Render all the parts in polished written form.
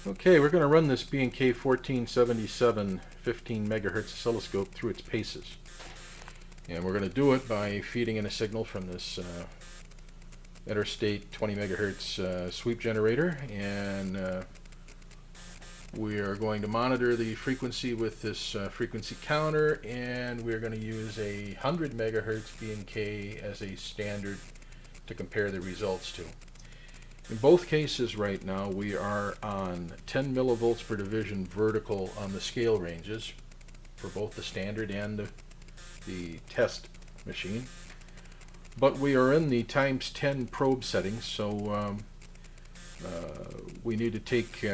Okay, we're going to run this B&K 1477 15 megahertz oscilloscope through its paces. And we're going to do it by feeding in a signal from this interstate 20 megahertz sweep generator, and we are going to monitor the frequency with this frequency counter, and we're going to use a 100 megahertz B&K as a standard to compare the results to. In both cases right now we are on 10 millivolts per division vertical on the scale ranges for both the standard and the test machine. But we are in the times 10 probe settings, so we need to take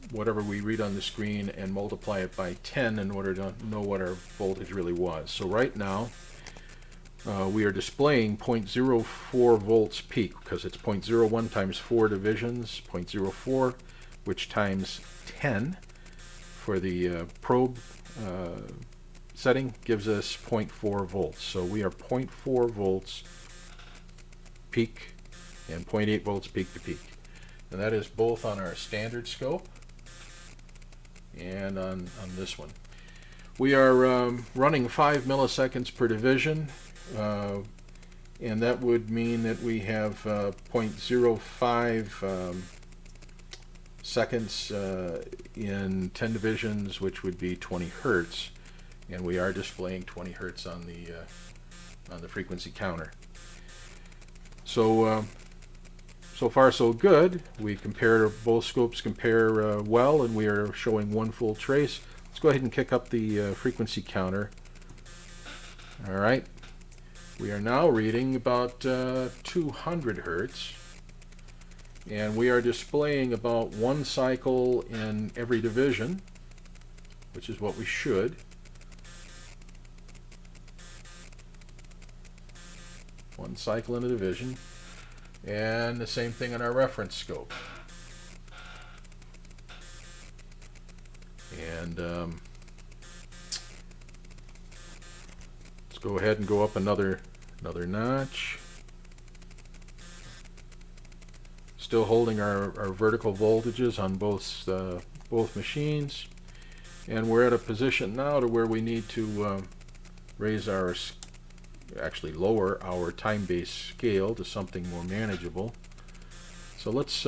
whatever we read on the screen and multiply it by 10 in order to know what our voltage really was. So right now we are displaying 0.04 volts peak, because it's 0.01 times 4 divisions, 0.04, which times 10 for the probe setting gives us 0.4 volts. So we are 0.4 volts peak and 0.8 volts peak to peak. And that is both on our standard scope and on this one. We are running 5 milliseconds per division, and that would mean that we have 0.05 seconds in 10 divisions, which would be 20 hertz, and we are displaying 20 hertz on the frequency counter. So so far so good. We compare, both scopes compare well, and we are showing one full trace. Let's go ahead and kick up the frequency counter. All right. We are now reading about 200 hertz, and we are displaying about one cycle in every division, which is what we should. One cycle in a division, and the same thing on our reference scope. And let's go ahead and go up another notch. Still holding our vertical voltages on both machines, and we're at a position now to where we need to lower our time-based scale to something more manageable. So let's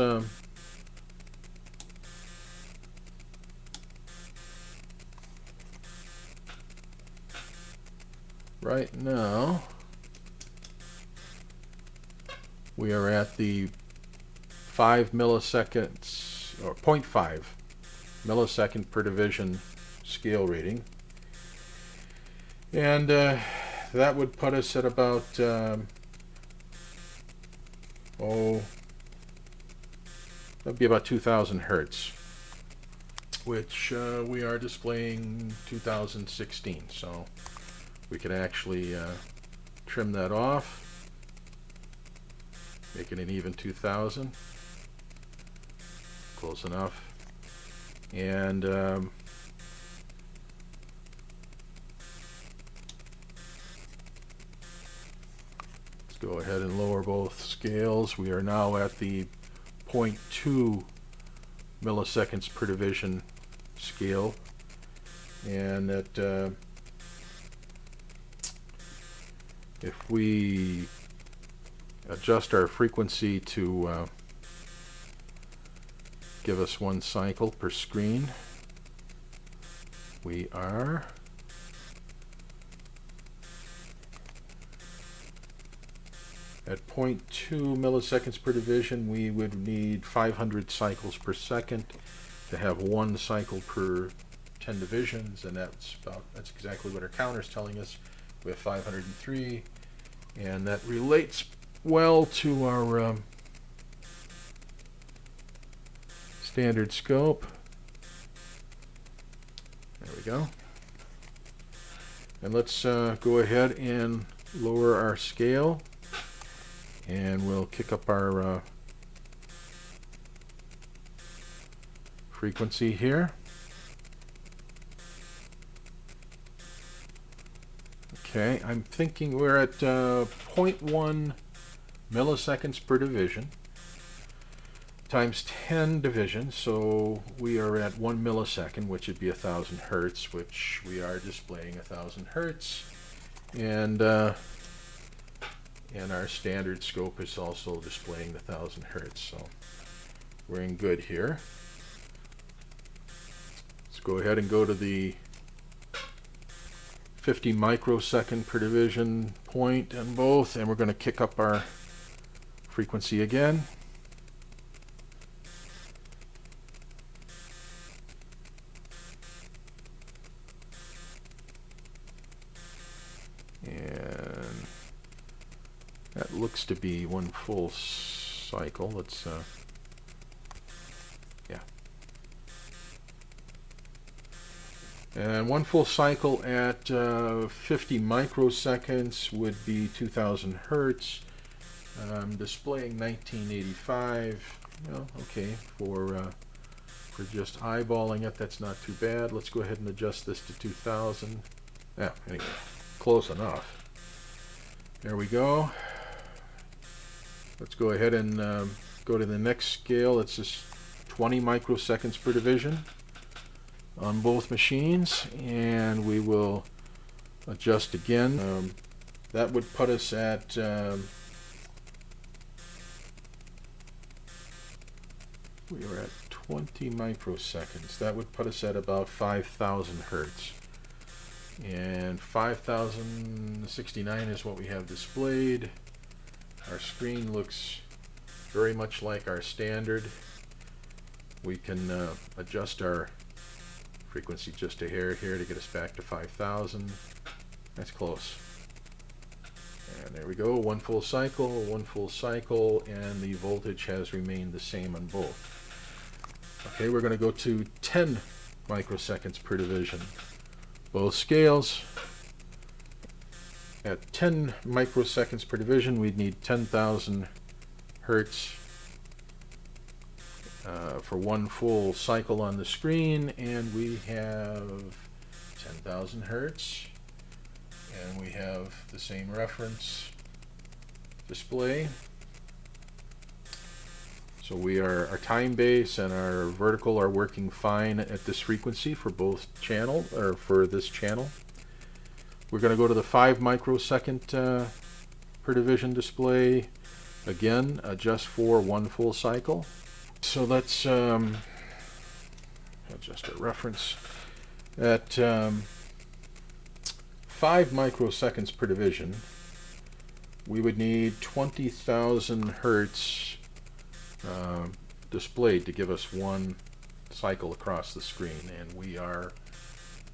right now we are at the 5 milliseconds, or 0.5 millisecond per division scale rating, and that would put us at about that'd be about 2000 hertz, which we are displaying 2016, so we could actually trim that off, make it an even 2000, close enough, and let's go ahead and lower both scales. We are now at the 0.2 milliseconds per division scale, and that if we adjust our frequency to give us one cycle per screen, we are at 0.2 milliseconds per division. We would need 500 cycles per second to have one cycle per 10 divisions, and that's exactly what our counter is telling us. We have 503, and that relates well to our standard scope. There we go. And let's go ahead and lower our scale, and we'll kick up our frequency here. Okay, I'm thinking we're at 0.1 milliseconds per division. times 10 division, so we are at 1 millisecond, which would be 1,000 hertz, which we are displaying 1,000 hertz. And our standard scope is also displaying the 1,000 hertz, so we're in good here. Let's go ahead and go to the 50 microsecond per division point on both, and we're going to kick up our frequency again. And that looks to be one full cycle. Let's yeah. And one full cycle at 50 microseconds would be 2,000 hertz. I'm displaying 1985. Well, okay, for just eyeballing it, that's not too bad. Let's go ahead and adjust this to 2,000. Yeah, anyway, close enough. There we go. Let's go ahead and go to the next scale. It's just 20 microseconds per division on both machines, and we will adjust again. That would put us at we are at 20 microseconds. That would put us at about 5,000 hertz. And 5,069 is what we have displayed. Our screen looks very much like our standard. We can adjust our frequency just a hair here to get us back to 5,000. That's close. And there we go, one full cycle, and the voltage has remained the same on both. Okay, we're going to go to 10 microseconds per division. Both scales. At 10 microseconds per division, we'd need 10,000 hertz for one full cycle on the screen, and we have 10,000 hertz, and we have the same reference display. So our time base and our vertical are working fine at this frequency for both channel, or for this channel. We're going to go to the 5 microsecond per division display. Again, adjust for one full cycle. So let's adjust our reference. At 5 microseconds per division, we would need 20,000 hertz displayed to give us one cycle across the screen, and we are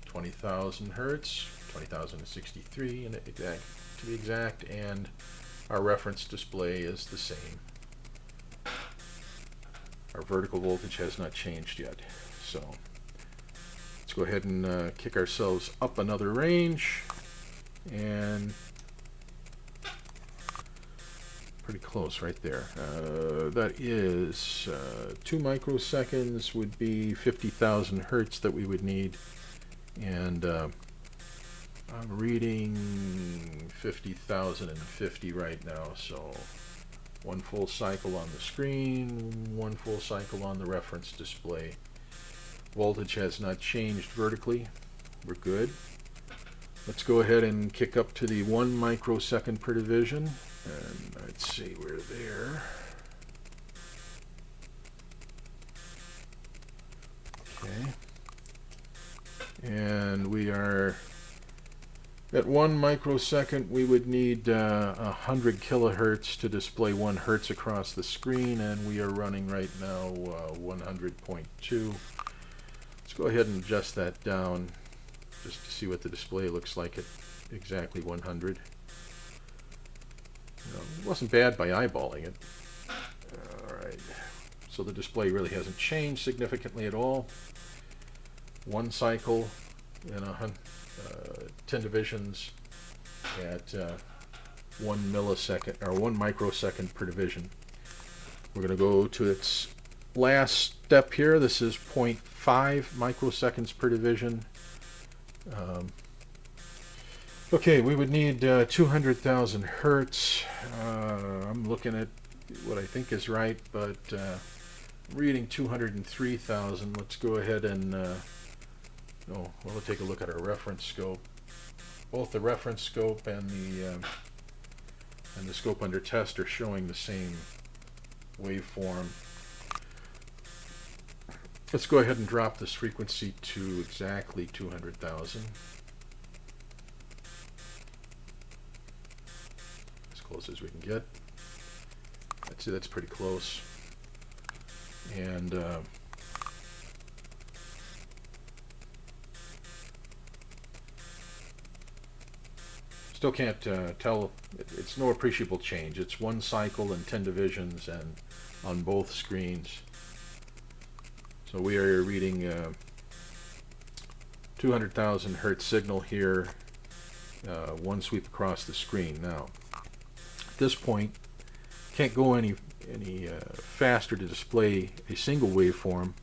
20,000 hertz, 20,063 to be exact, and our reference display is the same. Our vertical voltage has not changed yet, so let's go ahead and kick ourselves up another range, and pretty close right there. That is 2 microseconds would be 50,000 hertz that we would need, and I'm reading 50,050 right now, so one full cycle on the screen, one full cycle on the reference display. Voltage has not changed vertically. We're good. Let's go ahead and kick up to the 1 microsecond per division. And let's see, we're there. Okay. And we are at 1 microsecond. We would need 100 kilohertz to display 1 hertz across the screen, and we are running right now 100.2. Let's go ahead and adjust that down just to see what the display looks like at exactly 100. It wasn't bad by eyeballing it. Alright, so the display really hasn't changed significantly at all. One cycle in 10 divisions at 1 millisecond or 1 microsecond per division. We're going to go to its last step here. This is 0.5 microseconds per division. Okay, we would need 200,000 hertz. I'm looking at what I think is right, but reading 203,000. Let's go ahead and we'll take a look at our reference scope. Both the reference scope and the scope under test are showing the same waveform. Let's go ahead and drop this frequency to exactly 200,000. As close as we can get. I'd say that's pretty close. And still can't tell. It's no appreciable change. It's one cycle and 10 divisions, and on both screens. So we are reading 200,000 hertz signal here, one sweep across the screen. Now, at this point, can't go any faster to display a single waveform,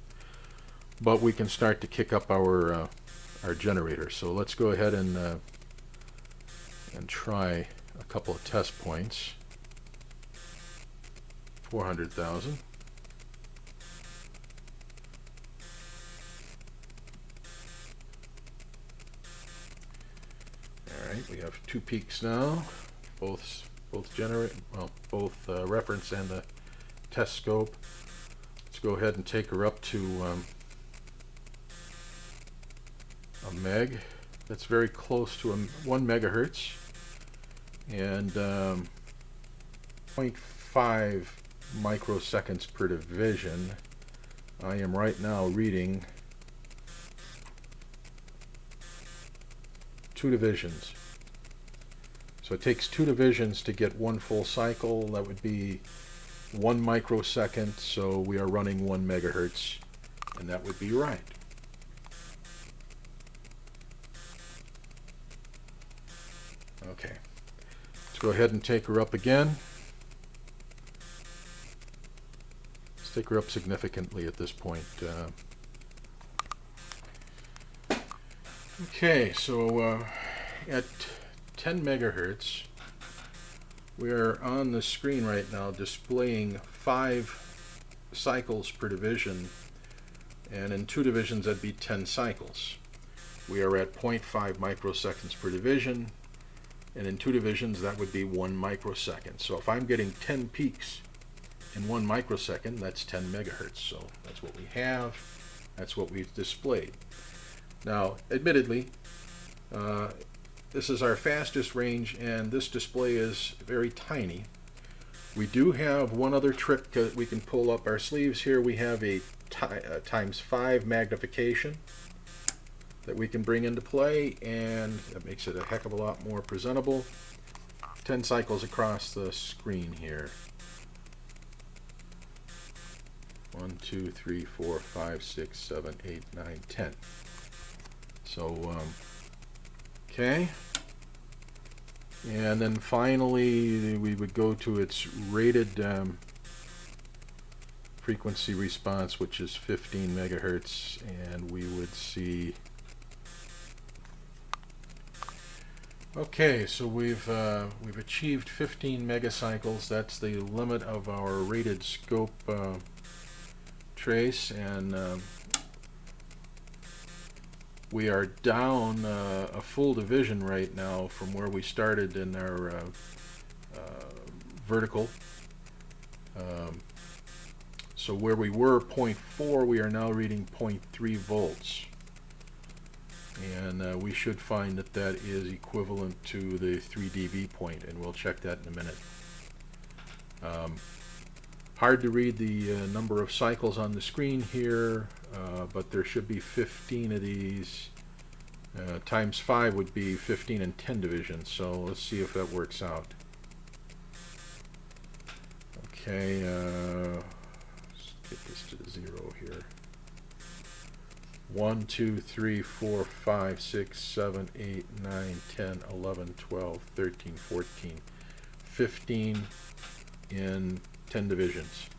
but we can start to kick up our generator. So let's go ahead and try a couple of test points. 400,000. Alright, we have two peaks now, both reference and the test scope. Let's go ahead and take her up to a meg. That's very close to 1 megahertz, and 0.5 microseconds per division. I am right now reading 2 divisions. So it takes 2 divisions to get 1 full cycle. That would be 1 microsecond, so we are running 1 megahertz, and that would be right. Okay, let's go ahead and take her up again. Let's take her up significantly at this point. Okay, so at 10 megahertz, we are on the screen right now displaying 5 cycles per division, and in 2 divisions that'd be 10 cycles. We are at 0.5 microseconds per division, and in 2 divisions that would be 1 microsecond. So if I'm getting 10 peaks in 1 microsecond, that's 10 megahertz. So that's what we have, that's what we've displayed. Now, admittedly, this is our fastest range, and this display is very tiny. We do have one other trick that we can pull up our sleeves here. We have a times 5 magnification that we can bring into play, and that makes it a heck of a lot more presentable. 10 cycles across the screen here. 1, 2, 3, 4, 5, 6, 7, 8, 9, 10. So, okay. And then finally, we would go to its rated frequency response, which is 15 megahertz, and we would see. Okay, so we've achieved 15 megacycles. That's the limit of our rated scope trace, and we are down a full division right now from where we started in our vertical. So where we were 0.4, we are now reading 0.3 volts. And we should find that that is equivalent to the 3 dB point, and we'll check that in a minute. Hard to read the number of cycles on the screen here, but there should be 15 of these. Times 5 would be 15 and 10 divisions, so let's see if that works out. Okay, let's get this to 0 here. 1, 2, 3, 4, 5, 6, 7, 8, 9, 10, 11, 12, 13, 14, 15 in 10 divisions.